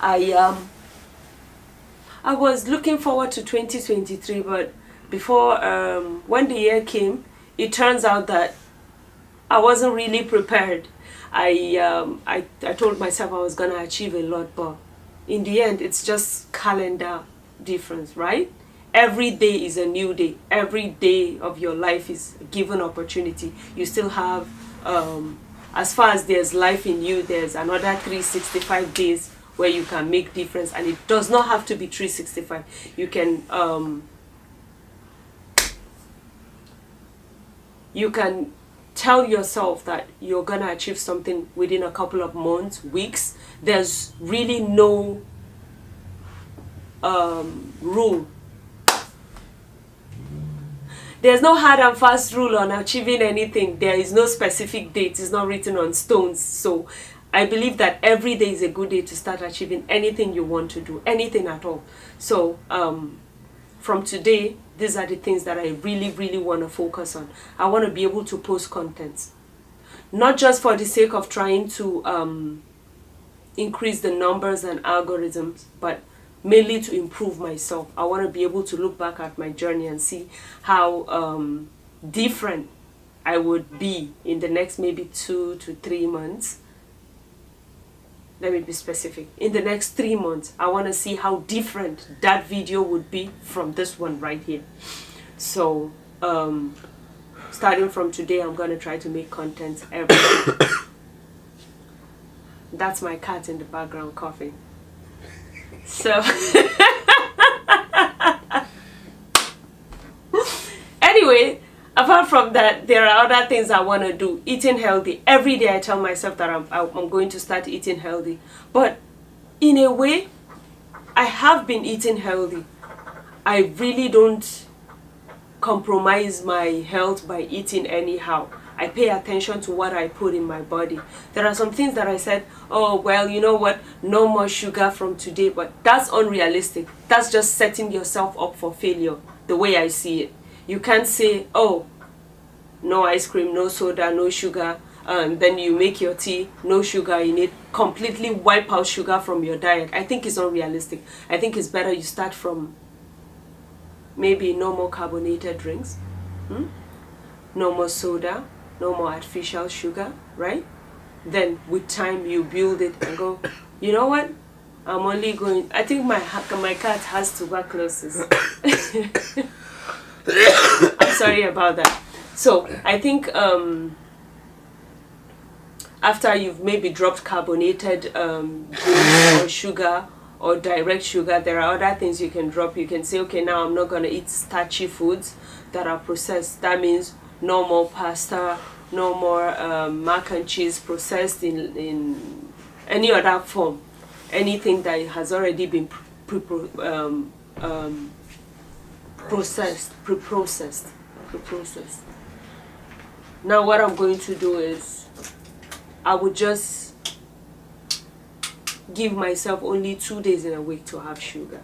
I was looking forward to 2023, but before when the year came, it turns out that I wasn't really prepared. I told myself I was gonna achieve a lot, but in the end, it's just calendar difference, right? Every day is a new day. Every day of your life is a given opportunity. You still have, as far as there's life in you, there's another 365 days where you can make difference, and it does not have to be 365. You can tell yourself that you're gonna achieve something within a couple of months, weeks. There's really no rule. There's no hard and fast rule on achieving anything. There is no specific date. It's not written on stones. So I believe that every day is a good day to start achieving anything you want to do, anything at all. So from today, these are the things that I really, really want to focus on. I want to be able to post content, not just for the sake of trying to increase the numbers and algorithms, but mainly to improve myself. I want to be able to look back at my journey and see how different I would be in the next maybe 2 to 3 months. Let me be specific. In the next 3 months, I want to see how different that video would be from this one right here. So, starting from today, I'm going to try to make content every day. That's my cat in the background coughing. So, anyway, apart from that, there are other things I want to do. Eating healthy. Every day I tell myself that I'm going to start eating healthy. But in a way, I have been eating healthy. I really don't compromise my health by eating anyhow. I pay attention to what I put in my body. There are some things that I said, oh, well, you know what, no more sugar from today, but that's unrealistic. That's just setting yourself up for failure, the way I see it. You can't say, oh, no ice cream, no soda, no sugar, then you make your tea, no sugar in it, completely wipe out sugar from your diet. I think it's unrealistic. I think it's better you start from maybe no more carbonated drinks, no more soda, no more artificial sugar, right? Then with time you build it and go, you know what? I'm only going, I think my cat has tuberculosis. I'm sorry about that. So I think after you've maybe dropped carbonated drinks or sugar or direct sugar, there are other things you can drop. You can say, okay, now I'm not going to eat starchy foods that are processed. That means no more pasta, no more mac and cheese processed in any other form. Anything that has already been pre-processed. Now what I'm going to do is I would just give myself only 2 days in a week to have sugar,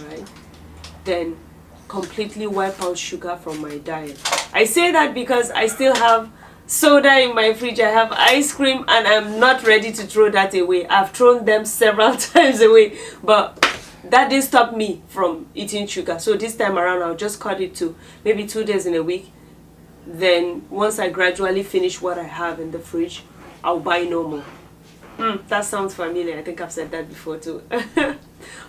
right? Then completely wipe out sugar from my diet. I say that because I still have soda in my fridge, I have ice cream, and I'm not ready to throw that away. I've thrown them several times away, but that didn't stop me from eating sugar. So this time around, I'll just cut it to maybe 2 days in a week. Then once I gradually finish what I have in the fridge, I'll buy no more. That sounds familiar. I think I've said that before too.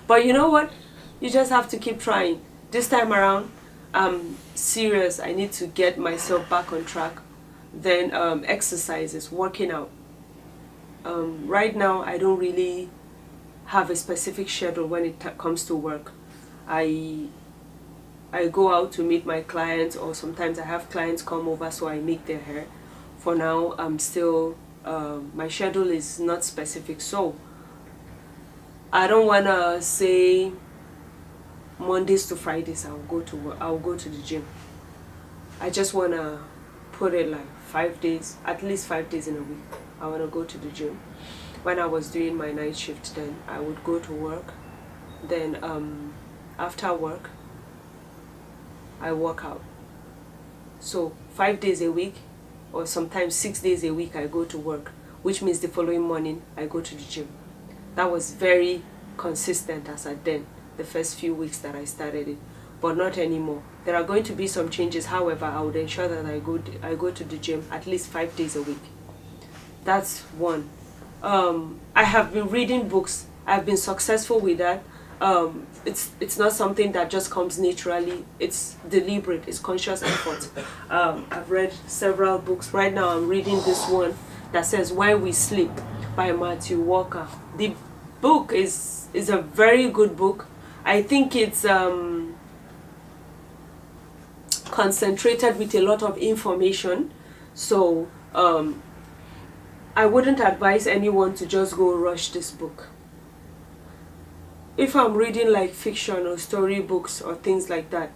But you know what? You just have to keep trying. This time around, I'm serious. I need to get myself back on track. Then exercises, working out. Right now, I don't really have a specific schedule when it comes to work. I go out to meet my clients, or sometimes I have clients come over, so I make their hair. For now, I'm still, my schedule is not specific, so I don't want to say Mondays to Fridays I'll go to the gym. I just want to put it like 5 days, at least 5 days in a week. I want to go to the gym. When I was doing my night shift, then I would go to work. Then after work, I work out. So 5 days a week, or sometimes 6 days a week, I go to work, which means the following morning I go to the gym. That was very consistent as at then, the first few weeks that I started it, but not anymore. There are going to be some changes. However, I would ensure that I go to the gym at least 5 days a week. That's one. I have been reading books. I've been successful with that. It's not something that just comes naturally. It's deliberate. It's conscious effort. I've read several books. Right now, I'm reading this one that says "Why We Sleep" by Matthew Walker. The book is a very good book. I think it's concentrated with a lot of information. So I wouldn't advise anyone to just go rush this book. If I'm reading like fiction or story books or things like that,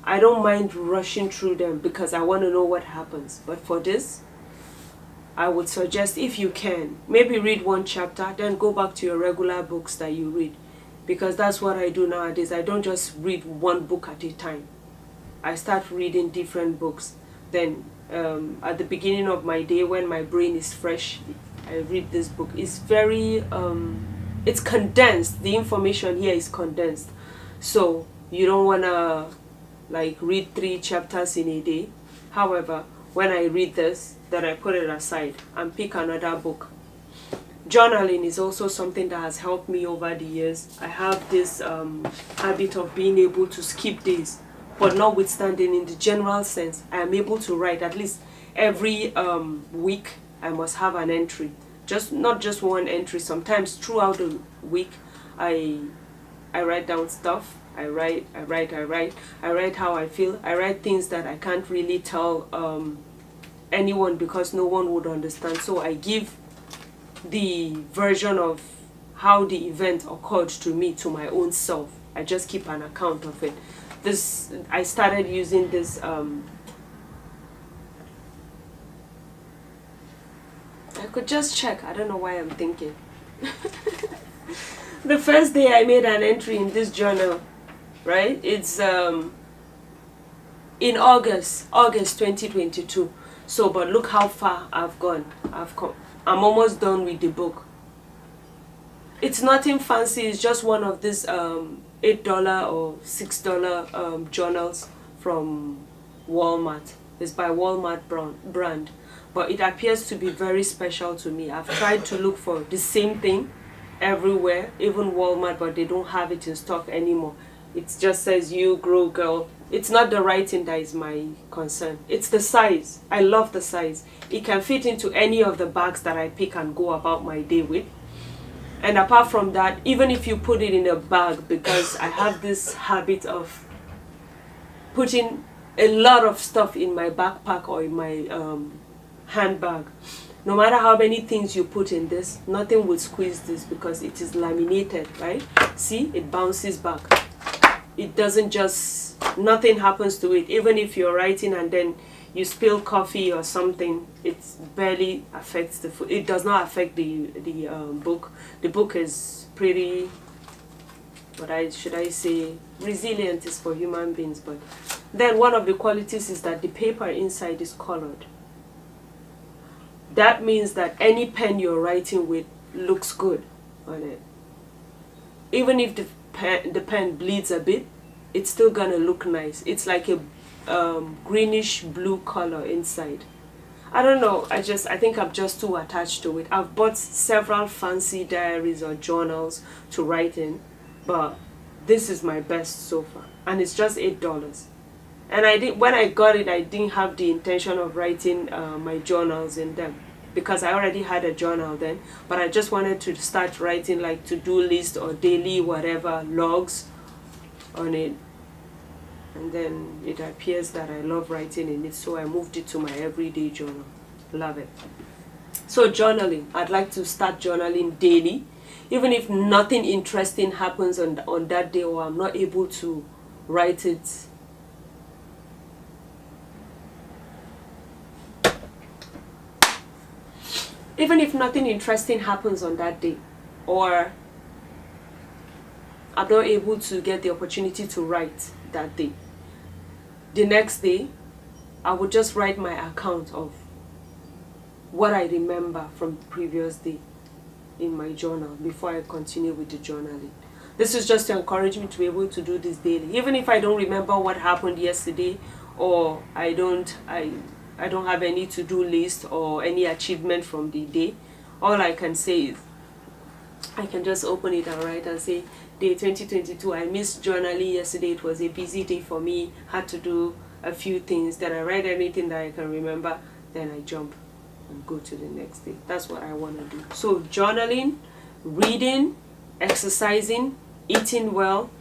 I don't mind rushing through them because I want to know what happens. But for this, I would suggest, if you can, maybe read one chapter, then go back to your regular books that you read. Because that's what I do nowadays. I don't just read one book at a time. I start reading different books. Then at the beginning of my day, when my brain is fresh, I read this book. It's very it's condensed. The information here is condensed, so you don't want to like read 3 chapters in a day. However, when I read this, then I put it aside and pick another book. Journaling is also something that has helped me over the years. I have this habit of being able to skip days, but notwithstanding, in the general sense, I am able to write at least every week. I must have an entry, not just one entry. Sometimes throughout the week, I write down stuff. I write how I feel. I write things that I can't really tell anyone because no one would understand. So I give the version of how the event occurred to me to my own self. I just keep an account of it. I started using this I could just check. I don't know why I'm thinking. The first day I made an entry in this journal, right? It's in August 2022. So, but look how far I've gone. I'm almost done with the book. It's nothing fancy. It's just one of these $8 or $6 journals from Walmart. It's by Walmart brand, but it appears to be very special to me. I've tried to look for the same thing everywhere, even Walmart, but they don't have it in stock anymore. It just says "You Grow Girl." It's not the writing that is my concern. It's the size. I love the size. It can fit into any of the bags that I pick and go about my day with. And apart from that, even if you put it in a bag, because I have this habit of putting a lot of stuff in my backpack or in my handbag, no matter how many things you put in this, nothing will squeeze this because it is laminated, right? See, it bounces back. It doesn't just, nothing happens to it. Even if you're writing and then you spill coffee or something, it barely affects the food. It does not affect the book. The book is pretty, should I say, resilient is for human beings. But then one of the qualities is that the paper inside is colored. That means that any pen you're writing with looks good on it. Even if the pen bleeds a bit, it's still gonna look nice. It's like a greenish blue color inside. I don't know, I think I'm just too attached to it. I've bought several fancy diaries or journals to write in, but this is my best so far, and it's just $8. And when I got it, I didn't have the intention of writing my journals in them because I already had a journal then, but I just wanted to start writing like to-do list or daily whatever logs on it. And then it appears that I love writing in it, so I moved it to my everyday journal. Love it. So journaling, I'd like to start journaling daily, even if nothing interesting happens on that day or I'm not able to write it. Even if nothing interesting happens on that day, or I'm not able to get the opportunity to write that day, the next day I would just write my account of what I remember from the previous day. in my journal before I continue with the journaling. This is just to encourage me to be able to do this daily. Even if I don't remember what happened yesterday, or I don't have any to-do list or any achievement from the day, all I can say is I can just open it and write and say, day 2022, I missed journaling yesterday. It was a busy day for me, had to do a few things. Then I write anything that I can remember, then I jump and go to the next day. That's what I want to do. So journaling, reading, exercising, eating well,